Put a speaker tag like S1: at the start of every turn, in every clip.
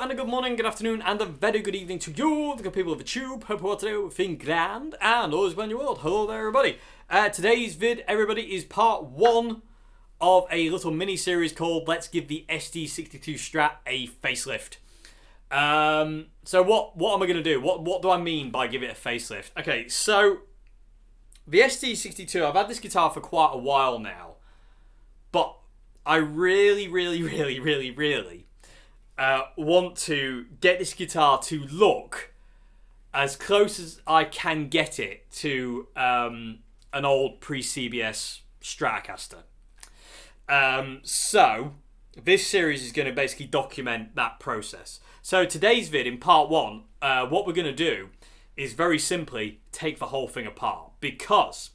S1: and a good morning, good afternoon, and a very good evening to you, the good people of the tube. Hope you're all today feeling grand and always when you world. Hello there, everybody. Today's vid, everybody, is part one of a little mini series called "Let's Give the ST62 Strat a Facelift." So what am I going to do? What do I mean by give it a facelift? Okay, so the ST62, I've had this guitar for quite a while now, but I really want to get this guitar to look as close as I can get it to an old pre-CBS Stratocaster. So this series is going to basically document that process. So today's vid, in part one, what we're going to do is very simply take the whole thing apart, because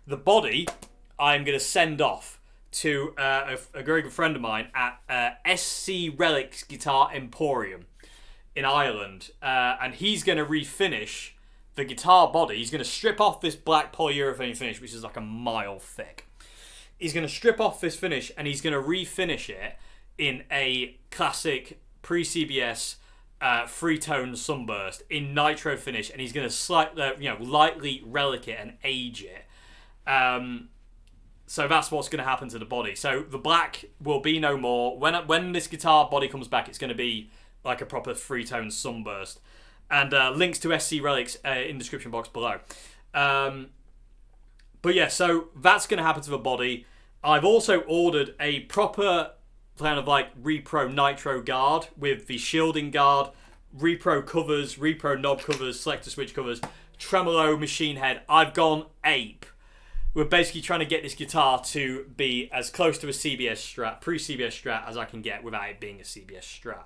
S1: the body I'm going to send off to a very good friend of mine at SC Relics Guitar Emporium in Ireland, and he's going to refinish the guitar body. He's going to strip off this black polyurethane finish, which is like a mile thick. He's going to strip off this finish and he's going to refinish it in a classic pre-CBS three-tone sunburst in nitro finish, and he's going to lightly relic it and age it. So that's what's going to happen to the body. So the black will be no more. When this guitar body comes back, it's going to be like a proper three-tone sunburst. And links to SC Relics in the description box below. But yeah, so that's going to happen to the body. I've also ordered a proper kind of like repro nitro guard with the shielding guard, repro covers, repro knob covers, selector switch covers, tremolo machine head. I've gone ape. We're basically trying to get this guitar to be as close to a CBS Strat, pre-CBS Strat, as I can get without it being a CBS Strat.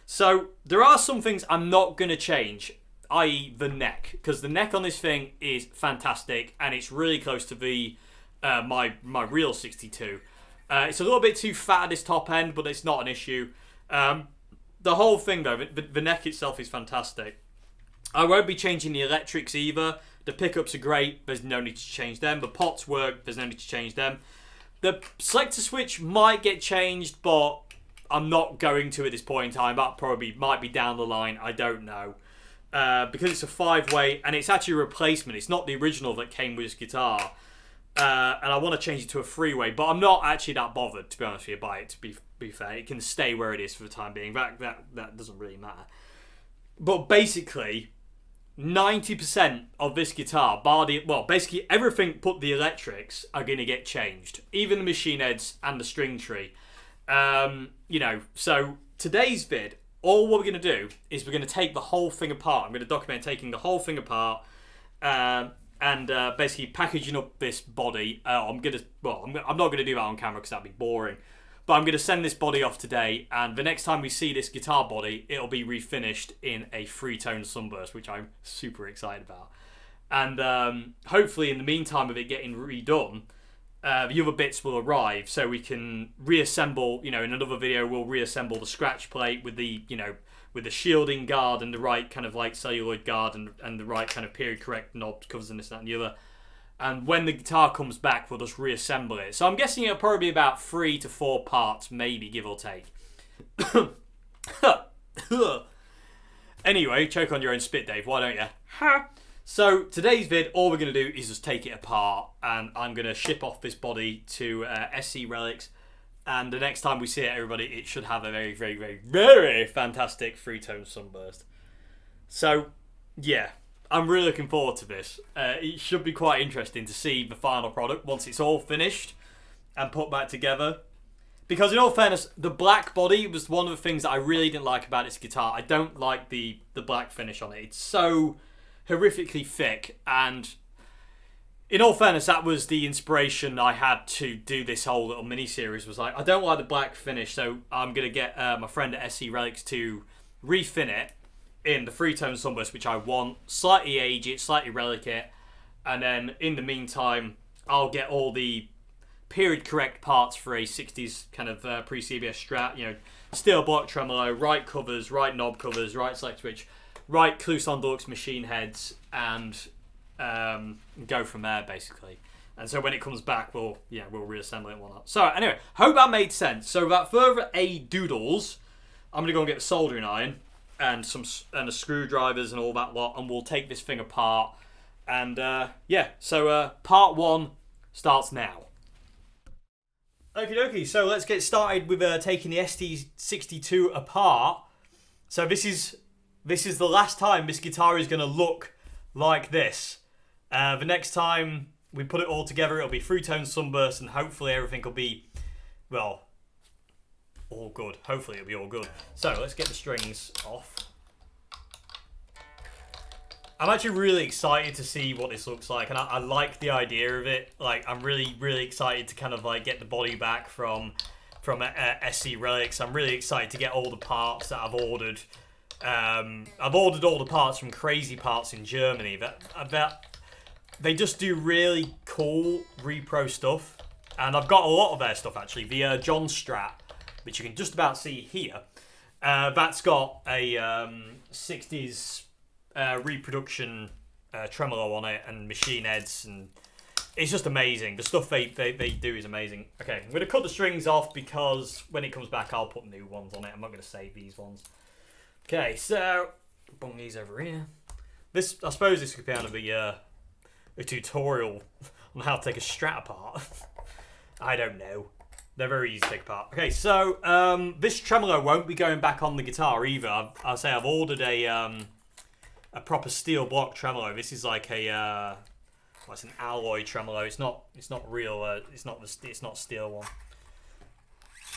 S1: So there are some things I'm not going to change, i.e. the neck, because the neck on this thing is fantastic and it's really close to the my real 62. It's a little bit too fat at this top end, but it's not an issue. The whole thing though, the neck itself is fantastic. I won't be changing the electrics either. The pickups are great, there's no need to change them. The pots work, there's no need to change them. The selector switch might get changed, but I'm not going to at this point in time. That probably might be down the line, I don't know. Because it's a 5-way, and it's actually a replacement. It's not the original that came with this guitar. And I want to change it to a 3-way, but I'm not actually that bothered, to be honest with you, by it, to be fair. It can stay where it is for the time being. That doesn't really matter. But basically, 90% of this guitar, basically everything but the electrics are going to get changed. Even the machine heads and the string tree. So today's vid, all what we're going to do is we're going to take the whole thing apart. I'm going to document taking the whole thing apart and basically packaging up this body. I'm not going to do that on camera because that'd be boring. But I'm going to send this body off today, and the next time we see this guitar body, it'll be refinished in a three-tone sunburst, which I'm super excited about. And hopefully, in the meantime of it getting redone, the other bits will arrive, so we can reassemble. In another video, we'll reassemble the scratch plate with the shielding guard and the right kind of like celluloid guard and the right kind of period correct knobs, covers, and this, that, and the other. And when the guitar comes back, we'll just reassemble it. So I'm guessing it'll probably be about 3 to 4 parts, maybe, give or take. Anyway, choke on your own spit, Dave. Why don't you? So today's vid, all we're going to do is just take it apart. And I'm going to ship off this body to SC Relics. And the next time we see it, everybody, it should have a very, very, very, very fantastic three-tone sunburst. So, yeah. I'm really looking forward to this. It should be quite interesting to see the final product once it's all finished and put back together. Because in all fairness, the black body was one of the things that I really didn't like about this guitar. I don't like the black finish on it. It's so horrifically thick, and in all fairness, that was the inspiration I had to do this whole little mini-series. Was like, I don't like the black finish, so I'm going to get my friend at SC Relics to refin it in the three-tone sunburst, which I want, slightly age it, slightly relic it, and then in the meantime, I'll get all the period-correct parts for a 60s kind of pre-CBS Strat, steel block tremolo, right covers, right knob covers, right select switch, right Cluson Deluxe machine heads, and go from there, basically. And so when it comes back, we'll reassemble it and whatnot. So anyway, hope that made sense. So without further ado-doodles, I'm going to go and get the soldering iron, and the screwdrivers and all that lot, and we'll take this thing apart. And yeah, so part 1 starts now. Okie dokie, so let's get started with taking the ST62 apart. So this is the last time this guitar is going to look like this. The next time we put it all together, it'll be three-tone sunburst, and hopefully everything will be, well, all good. Hopefully it'll be all good. So let's get the strings off. I'm actually really excited to see what this looks like, and I like the idea of it. Like, I'm really, really excited to kind of like get the body back from SC Relics. I'm really excited to get all the parts that I've ordered. I've ordered all the parts from Crazy Parts in Germany. That they just do really cool repro stuff, and I've got a lot of their stuff actually. The John Strat, which you can just about see here, that's got a 60s reproduction tremolo on it and machine heads, and it's just amazing. The stuff they do is amazing. Okay, I'm going to cut the strings off because when it comes back I'll put new ones on it. I'm not going to save these ones. Okay, so bung these over here. This, I suppose this could be kind of a tutorial on how to take a Strat apart. I don't know. They're very easy to take apart. Okay, so this tremolo won't be going back on the guitar either. I'll say I've ordered a proper steel block tremolo. This is like a well, it's an alloy tremolo. It's not real. It's not steel one.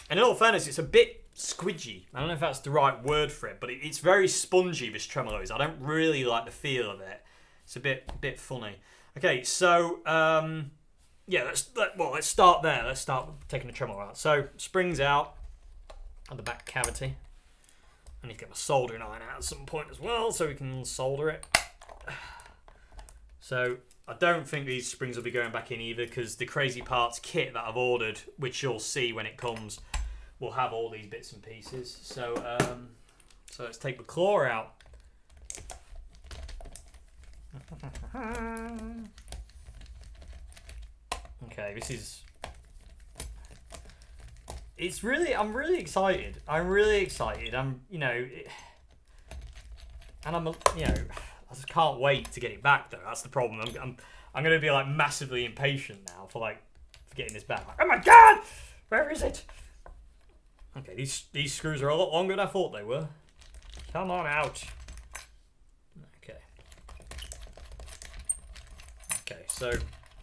S1: And in all fairness, it's a bit squidgy. I don't know if that's the right word for it, but it's very spongy. This tremolo is. I don't really like the feel of it. It's a bit funny. Okay, so yeah, let's start there. Let's start with taking the tremolo out. So springs out on the back cavity. I need to get my soldering iron out at some point as well, so we can solder it. So I don't think these springs will be going back in either, because the Crazy Parts kit that I've ordered, which you'll see when it comes, will have all these bits and pieces. So so let's take the claw out. Okay, this is. It's really, I'm really excited. I'm, you know, and I'm, you know, I just can't wait to get it back though. That's the problem. I'm going to be like massively impatient now for getting this back. Like, oh my god, where is it? Okay, these screws are a lot longer than I thought they were. Come on out. Okay. Okay, so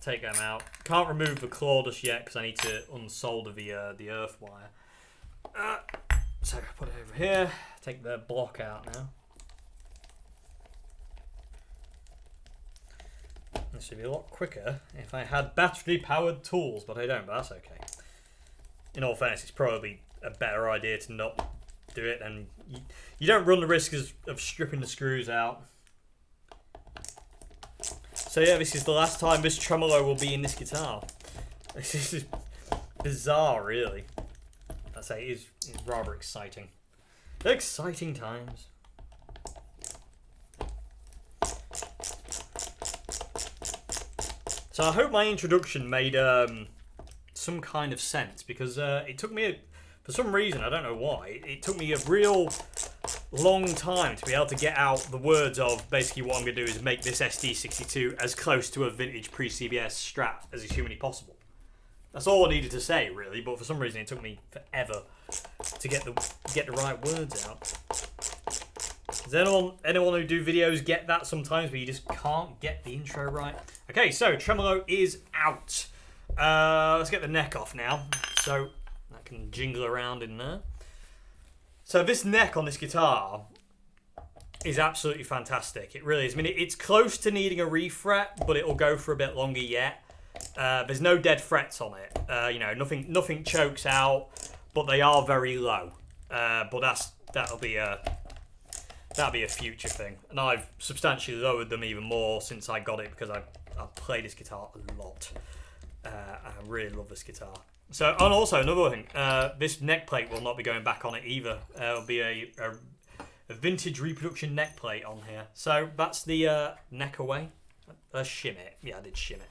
S1: take them out. Can't remove the claw just yet because I need to unsolder the earth wire. So put it over here. Take the block out now. This would be a lot quicker if I had battery-powered tools, but I don't. But that's okay. In all fairness, it's probably a better idea to not do it, and you don't run the risk of stripping the screws out. So yeah, this is the last time this tremolo will be in this guitar. This is bizarre, really. I say it is rather exciting. Exciting times. So I hope my introduction made some kind of sense, because it took me, for some reason, I don't know why, it took me a real long time to be able to get out the words of basically what I'm going to do is make this ST62 as close to a vintage pre-CBS Strat as is humanly possible. That's all I needed to say, really, but for some reason it took me forever to get the right words out. Does anyone who do videos get that sometimes, but you just can't get the intro right? Okay, so tremolo is out. Let's get the neck off now, so that can jingle around in there. So this neck on this guitar is absolutely fantastic. It really is. I mean, it's close to needing a refret, but it'll go for a bit longer yet. There's no dead frets on it. You know, nothing chokes out, but they are very low. But that'll be a future thing. And I've substantially lowered them even more since I got it, because I play this guitar a lot. I really love this guitar. So, and also another thing, this neck plate will not be going back on it either. It'll be a vintage reproduction neck plate on here. So that's the neck away. Shim it. Yeah, I did shim it.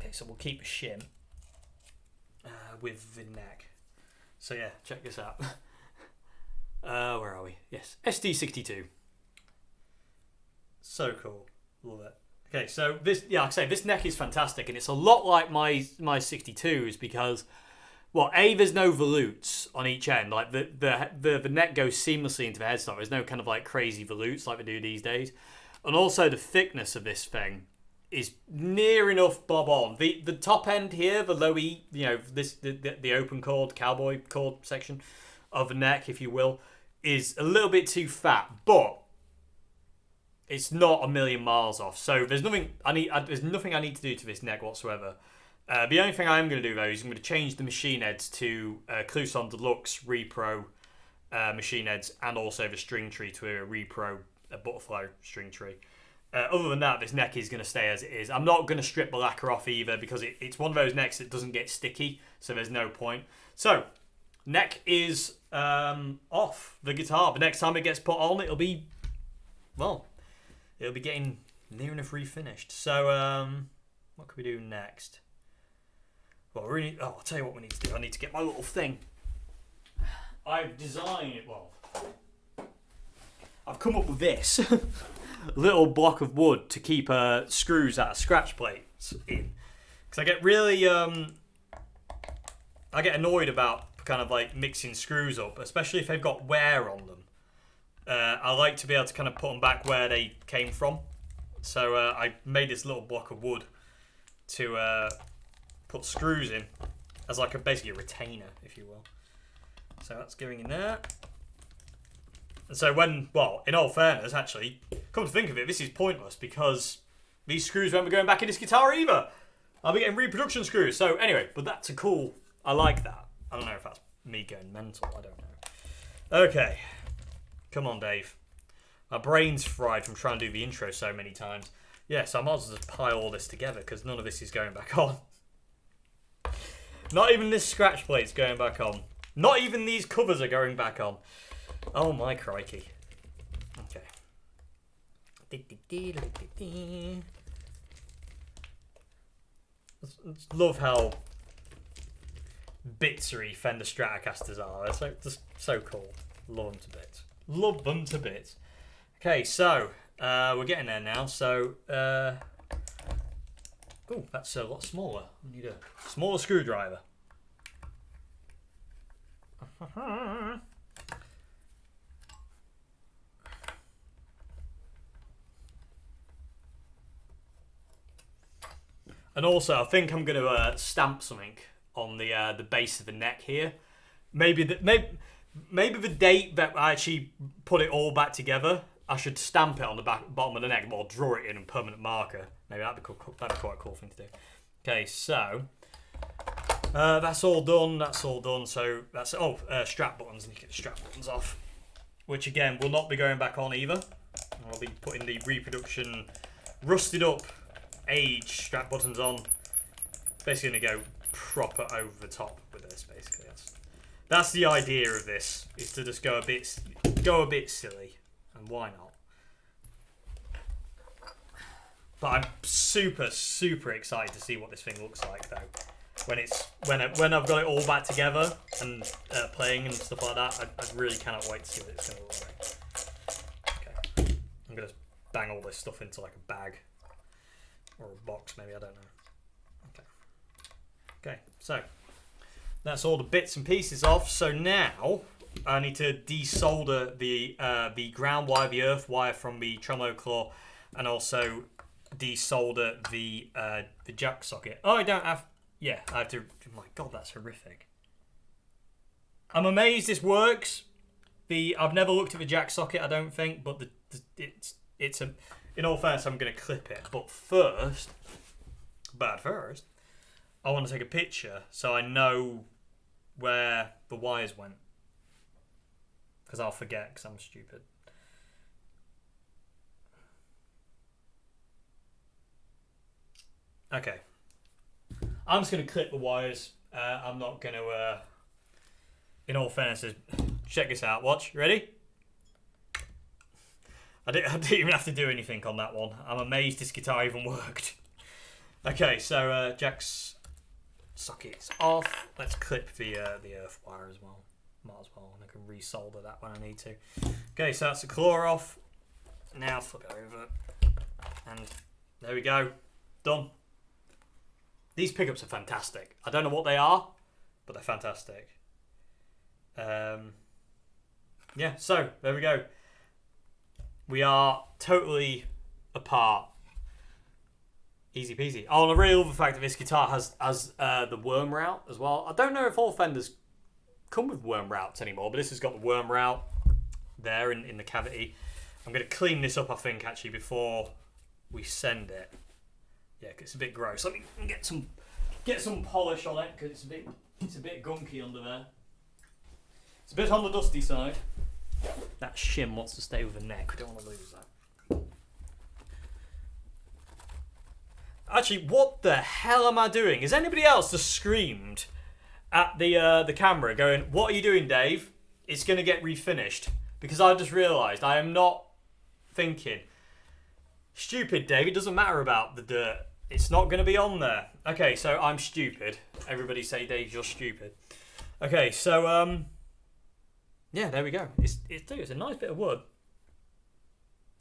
S1: Okay, so we'll keep a shim with the neck. So yeah, check this out. Where are we? Yes, ST62. So cool. Love it. Okay, so this, yeah, like I say, this neck is fantastic, and it's a lot like my 62s because, well, A, there's no volutes on each end. Like the neck goes seamlessly into the headstock. There's no kind of like crazy volutes like they do these days, and also the thickness of this thing is near enough bob on. The top end here, the low E, you know, this the open chord, cowboy chord section of the neck, if you will, is a little bit too fat, but it's not a million miles off. So there's nothing I need. There's nothing I need to do to this neck whatsoever. The only thing I am going to do though is I'm going to change the machine heads to Clouson Deluxe Repro machine heads, and also the string tree to a Repro butterfly string tree. Other than that, this neck is going to stay as it is. I'm not going to strip the lacquer off either because it's one of those necks that doesn't get sticky, so there's no point. So neck is off the guitar. The next time it gets put on, it'll be, well, it'll be getting near enough refinished. So, what can we do next? Well, I'll tell you what we need to do. I need to get my little thing. I've designed it, well, I've come up with this little block of wood to keep screws out of scratch plates in. Because I get really, I get annoyed about kind of like mixing screws up, especially if they've got wear on them. I like to be able to kind of put them back where they came from. So I made this little block of wood to put screws in as like basically a retainer, if you will. So that's going in there. And so well, in all fairness, actually, come to think of it, this is pointless because these screws won't be going back in this guitar either. I'll be getting reproduction screws. So anyway, but that's a cool, I like that. I don't know if that's me going mental, I don't know. Okay. Come on, Dave. My brain's fried from trying to do the intro so many times. Yeah, so I might as well just pile all this together because none of this is going back on. Not even this scratch plate's going back on. Not even these covers are going back on. Oh my crikey. Okay. Love how bitsery Fender Stratocasters are. They're just so cool. Love them to bits. Love them to bits. Okay, so we're getting there now. So, oh, that's a lot smaller. We need a smaller screwdriver. And also, I think I'm going to stamp something on the base of the neck here. Maybe the date that I actually put it all back together, I should stamp it on the bottom of the neck, or draw it in a permanent marker. Maybe that'd be cool, that'd be quite a cool thing to do. Okay, so that's all done. That's all done. So that's strap buttons. Need to get the strap buttons off, which again will not be going back on either. I'll be putting the reproduction rusted up age strap buttons on. Basically going to go proper over the top with this. Basically, that's the idea of this, is to just go a bit silly, and why not? But I'm super excited to see what this thing looks like though. When I've got it all back together and playing and stuff like that, I really cannot wait to see what it's going to look like. Okay, I'm going to bang all this stuff into like a bag or a box, maybe, I don't know. Okay, so that's all the bits and pieces off. So now I need to desolder the ground wire, the earth wire from the tremolo claw, and also desolder the jack socket. Oh, I don't have. Yeah, I have to. Oh my God, that's horrific. I'm amazed this works. I've never looked at the jack socket, I don't think, but it's a. In all fairness, I'm going to clip it. But first, I want to take a picture so I know where the wires went, because I'll forget because I'm stupid. Okay, I'm just going to clip the wires. I'm not going to, in all fairness, check this out. Watch, you ready? I didn't even have to do anything on that one. I'm amazed this guitar even worked. Okay, so jack's socket's off. Let's clip the earth wire as well. Might as well, and I can resolder that when I need to. Okay, so that's the claw off. Now flip it over. And there we go. Done. These pickups are fantastic. I don't know what they are, but they're fantastic. Yeah, so there we go. We are totally apart. Easy peasy. Oh, and a real other fact that this guitar has the worm route as well. I don't know if all Fenders come with worm routes anymore, but this has got the worm route there in the cavity. I'm going to clean this up, I think, actually, before we send it. Yeah, 'cause it's a bit gross. Let me get some polish on it, because it's a bit gunky under there. It's a bit on the dusty side. That shim wants to stay with the neck. We don't want to lose that. Actually, what the hell am I doing? Has anybody else just screamed at the camera going, "What are you doing, Dave? It's going to get refinished"? Because I've just realised I am not thinking. Stupid, Dave. It doesn't matter about the dirt. It's not going to be on there. Okay, so I'm stupid. Everybody say, "Dave, you're stupid." Okay, so yeah, there we go. It's a nice bit of wood.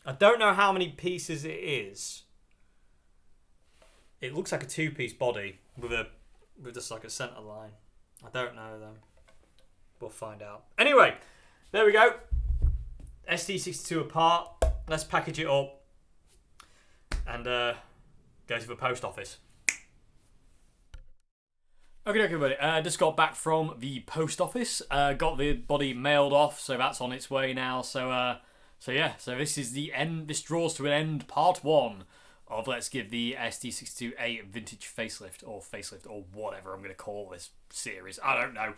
S1: I don't know how many pieces it is. It looks like a two-piece body with just like a centre line. I don't know though. We'll find out. Anyway, there we go. ST62 apart. Let's package it up and go to the post office. Okay, everybody. Just got back from the post office. Got the body mailed off, so that's on its way now. So yeah. So this is the end. This draws to an end. Part 1 of Let's Give the ST62 a vintage facelift or whatever I'm going to call this series. I don't know.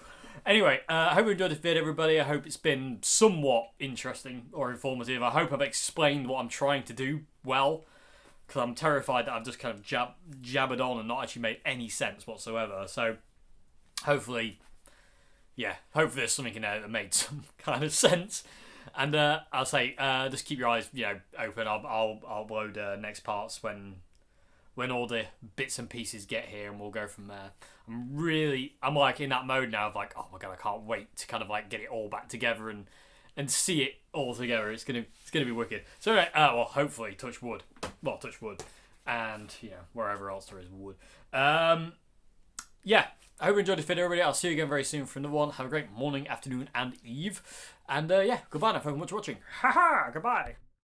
S1: Anyway, I hope you enjoyed this vid, everybody. I hope it's been somewhat interesting or informative. I hope I've explained what I'm trying to do well, because I'm terrified that I've just kind of jabbered on and not actually made any sense whatsoever. So hopefully there's something in there that made some kind of sense. And I'll say, just keep your eyes, open. I'll load next parts when all the bits and pieces get here, and we'll go from there. I'm like in that mode now of like, oh my god, I can't wait to kind of like get it all back together and see it all together. It's gonna be wicked. So anyway, well, hopefully, touch wood, and wherever else there is wood. Yeah. I hope you enjoyed this video, everybody. I'll see you again very soon for another one. Have a great morning, afternoon, and eve. And yeah, goodbye now. Thank you very much for watching. Haha, goodbye.